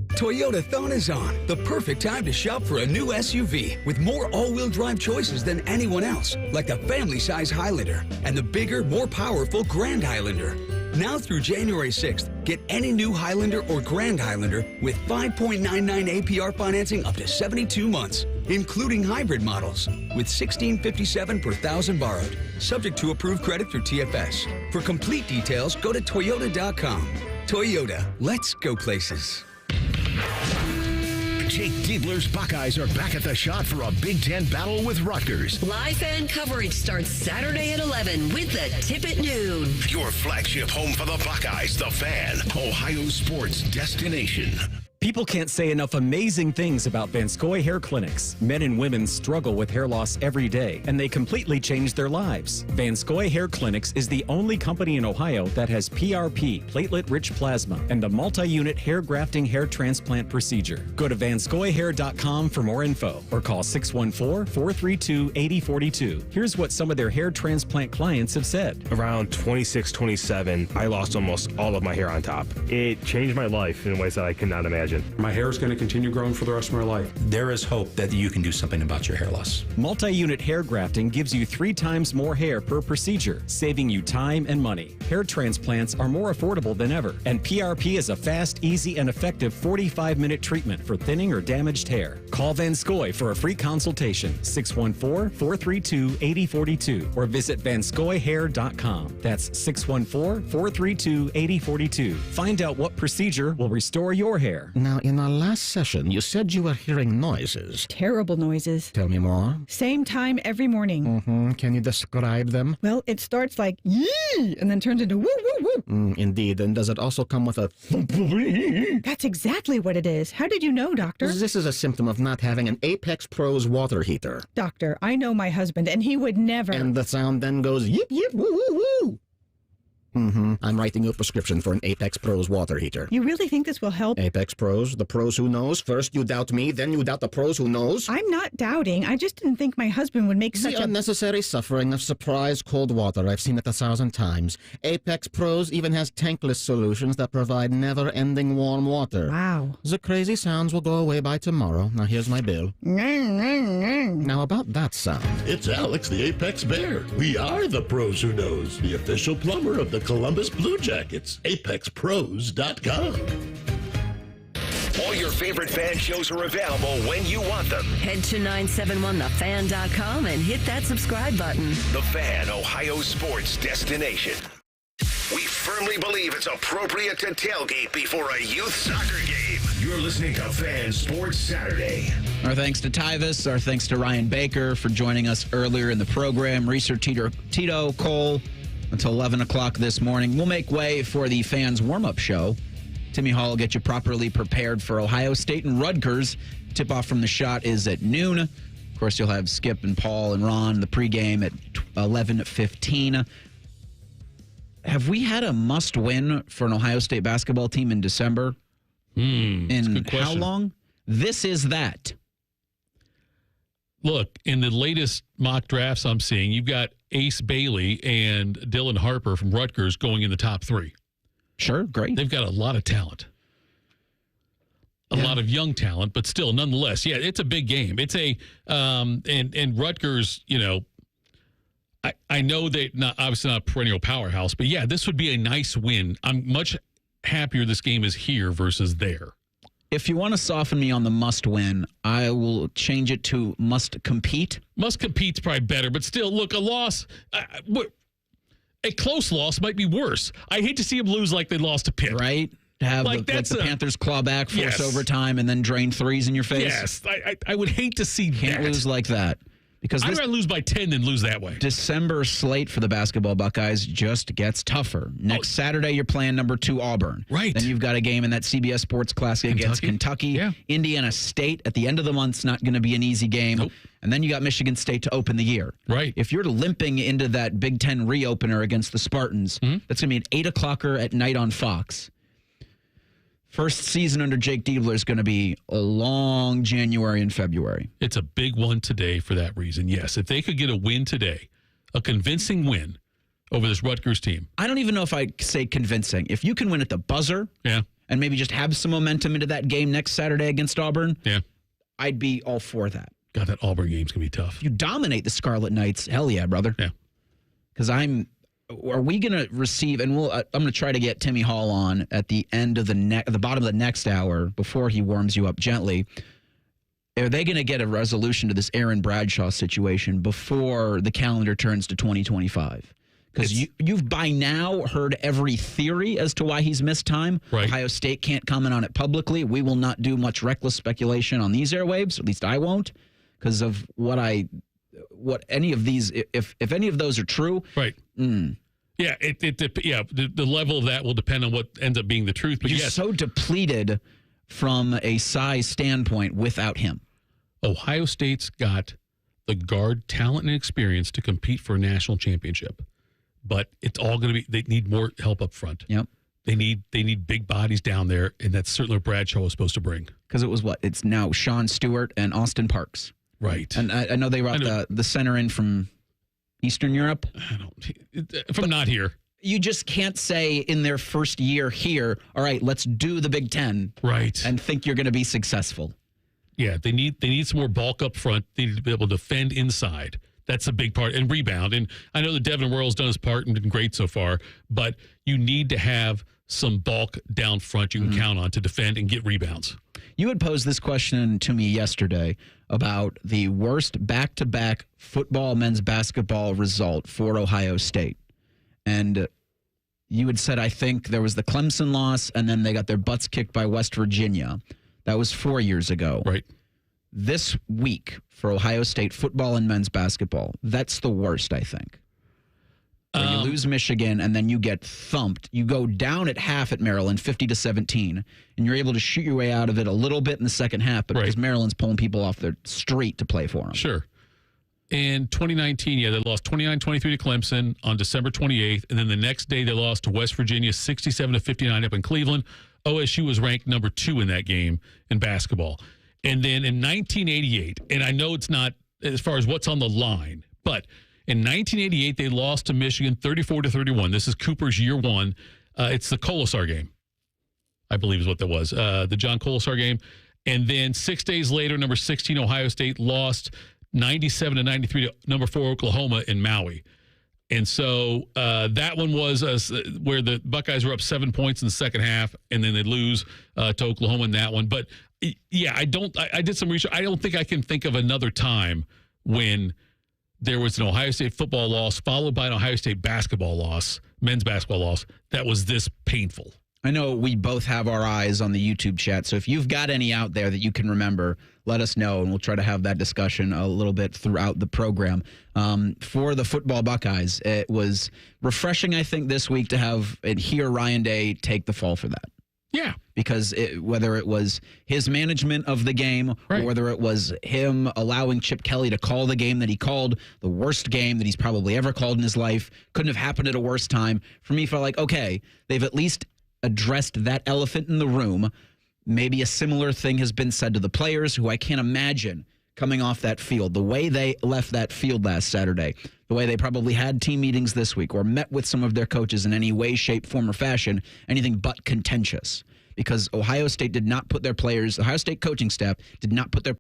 Toyotathon is on, the perfect time to shop for a new SUV with more all-wheel drive choices than anyone else, like the family-size Highlander and the bigger, more powerful Grand Highlander. Now through January 6th, get any new Highlander or Grand Highlander with 5.99 APR financing up to 72 months, including hybrid models, with $1,657 per thousand borrowed, subject to approved credit through TFS. For complete details, go to Toyota.com. Toyota, let's go places. Jake Diebler's Buckeyes are back at the Shot for a Big Ten battle with Rutgers. Live fan coverage starts Saturday at 11 with the tip at noon. Your flagship home for the Buckeyes, The Fan, Ohio sports destination. People can't say enough amazing things about Vanscoy Hair Clinics. Men and women struggle with hair loss every day, and they completely change their lives. Vanscoy Hair Clinics is the only company in Ohio that has PRP, platelet-rich plasma, and the multi-unit hair grafting hair transplant procedure. Go to vanscoyhair.com for more info, or call 614-432-8042. Here's what some of their hair transplant clients have said. Around 26, 27, I lost almost all of my hair on top. It changed my life in ways that I could not imagine. My hair is going to continue growing for the rest of my life. There is hope that you can do something about your hair loss. Multi-unit hair grafting gives you 3 times more hair per procedure, saving you time and money. Hair transplants are more affordable than ever, and PRP is a fast, easy, and effective 45-minute treatment for thinning or damaged hair. Call Vanscoy for a free consultation, 614-432-8042, or visit vanscoyhair.com. That's 614-432-8042. Find out what procedure will restore your hair. Now, in our last session, you said you were hearing noises. Terrible noises. Tell me more. Same time every morning. Can you describe them? Well, it starts like yee and then turns into woo woo woo. Indeed. And does it also come with a That's exactly what it is. How did you know, Doctor? This is a symptom of not having an Apex Pros water heater. Doctor, I know my husband, and he would never. And the sound then goes yip yip woo woo woo. I'm writing you a prescription for an Apex Pros water heater. You really think this will help? Apex Pros, the pros who knows. First you doubt me, then you doubt the pros who knows. I'm not doubting. I just didn't think my husband would make such the unnecessary suffering of surprise cold water. I've seen it 1,000 times. Apex Pros even has tankless solutions that provide never-ending warm water. Wow. The crazy sounds will go away by tomorrow. Now here's my bill. Now about that sound. It's Alex, the Apex Bear. We are the pros who knows, the official plumber of the Columbus Blue Jackets. ApexPros.com. All your favorite fan shows are available when you want them. Head to 971thefan.com and hit that subscribe button. The Fan, Ohio sports destination. We firmly believe it's appropriate to tailgate before a youth soccer game. You're listening to Fan Sports Saturday. Our thanks to Tyvis. Our thanks to Ryan Baker for joining us earlier in the program. Reeser, Tito, Cole, until 11 o'clock this morning. We'll make way for the Fans warm-up show. Timmy Hall will get you properly prepared for Ohio State and Rutgers. Tip-off from the Shot is at noon. Of course, you'll have Skip and Paul and Ron, the pregame at 11:15. Have we had a must-win for an Ohio State basketball team in December? In how long? This is that. Look, in the latest mock drafts I'm seeing, you've got Ace Bailey and Dylan Harper from Rutgers going in the top 3. Sure, great. They've got a lot of talent. A lot of young talent, but still, nonetheless, yeah, it's a big game. It's a and Rutgers, you know, I know they obviously not a perennial powerhouse, but yeah, this would be a nice win. I'm much happier this game is here versus there. If you want to soften me on the must win, I will change it to must compete. Must compete's probably better, but still, look, a loss, a close loss might be worse. I hate to see them lose like they lost to Pitt. Right? To have like the Panthers claw back, force overtime, and then drain threes in your face. Yes, I would hate to see Can't lose like that. Because I'd rather lose by 10 than lose that way. December slate for the basketball Buckeyes just gets tougher. Next Saturday, you're playing number 2 Auburn. Right. Then you've got a game in that CBS Sports Classic against Kentucky. Yeah. Indiana State at the end of the month's not going to be an easy game. Nope. And then you got Michigan State to open the year. Right. If you're limping into that Big Ten reopener against the Spartans, that's going to be an 8 o'clocker at night on Fox. First season under Jake Diebler is going to be a long January and February. It's a big one today for that reason. Yes, if they could get a win today, a convincing win over this Rutgers team. I don't even know if I say convincing. If you can win at the buzzer and maybe just have some momentum into that game next Saturday against Auburn, I'd be all for that. God, that Auburn game's going to be tough. If you dominate the Scarlet Knights, hell yeah, brother. Yeah. Because are we going to receive, and I'm going to try to get Timmy Hall on at the end of the bottom of the next hour before he warms you up gently. Are they going to get a resolution to this Aaron Bradshaw situation before the calendar turns to 2025? Because you've by now heard every theory as to why he's missed time. Right. Ohio State can't comment on it publicly. We will not do much reckless speculation on these airwaves. At least I won't, because of what any of these, if any of those are true. Right. Yeah, the level of that will depend on what ends up being the truth. But you're so depleted from a size standpoint without him. Ohio State's got the guard talent and experience to compete for a national championship. But it's all going to be, they need more help up front. Yep. They need big bodies down there, and that's certainly what Bradshaw was supposed to bring. Because it was it's now Sean Stewart and Austin Parks. Right. And I know they brought the center in from Eastern Europe. Not here. You just can't say in their first year here, all right, let's do the Big Ten. Right. And think you're going to be successful. Yeah, they need some more bulk up front. They need to be able to defend inside. That's a big part. And rebound. And I know that Devin Worrell's done his part and been great so far, but you need to have some bulk down front you can count on to defend and get rebounds. You had posed this question to me yesterday about the worst back-to-back football men's basketball result for Ohio State. And you had said, I think there was the Clemson loss, and then they got their butts kicked by West Virginia. That was 4 years ago. Right. This week for Ohio State football and men's basketball, that's the worst, I think. Where you lose Michigan and then you get thumped. You go down at half at Maryland, 50-17, and you're able to shoot your way out of it a little bit in the second half, but because Maryland's pulling people off their street to play for them. Sure. In 2019, they lost 29-23 to Clemson on December 28th, and then the next day they lost to West Virginia 67-59 up in Cleveland. OSU was ranked number 2 in that game in basketball. And then in 1988, and I know it's not as far as what's on the line, but in 1988, they lost to Michigan 34-31. This is Cooper's year 1. It's the Kolesar game, I believe is what that was, the John Kolesar game. And then 6 days later, number 16, Ohio State lost 97-93 to number 4, Oklahoma in Maui. And so that one was where the Buckeyes were up 7 points in the second half, and then they lose to Oklahoma in that one. But, yeah, I did some research. I don't think I can think of another time when there was an Ohio State football loss followed by an Ohio State basketball loss, men's basketball loss, that was this painful. I know we both have our eyes on the YouTube chat, so if you've got any out there that you can remember, let us know, and we'll try to have that discussion a little bit throughout the program. For the football Buckeyes, it was refreshing, I think, this week to have and hear Ryan Day take the fall for that. Yeah. Because whether it was his management of the game or whether it was him allowing Chip Kelly to call the game that he called, the worst game that he's probably ever called in his life, couldn't have happened at a worse time. For me, felt like, okay, they've at least addressed that elephant in the room. Maybe a similar thing has been said to the players who I can't imagine coming off that field. The way they left that field last Saturday, the way they probably had team meetings this week or met with some of their coaches in any way, shape, form, or fashion, anything but contentious. Because Ohio State did not put their players, Ohio State coaching staff did not put their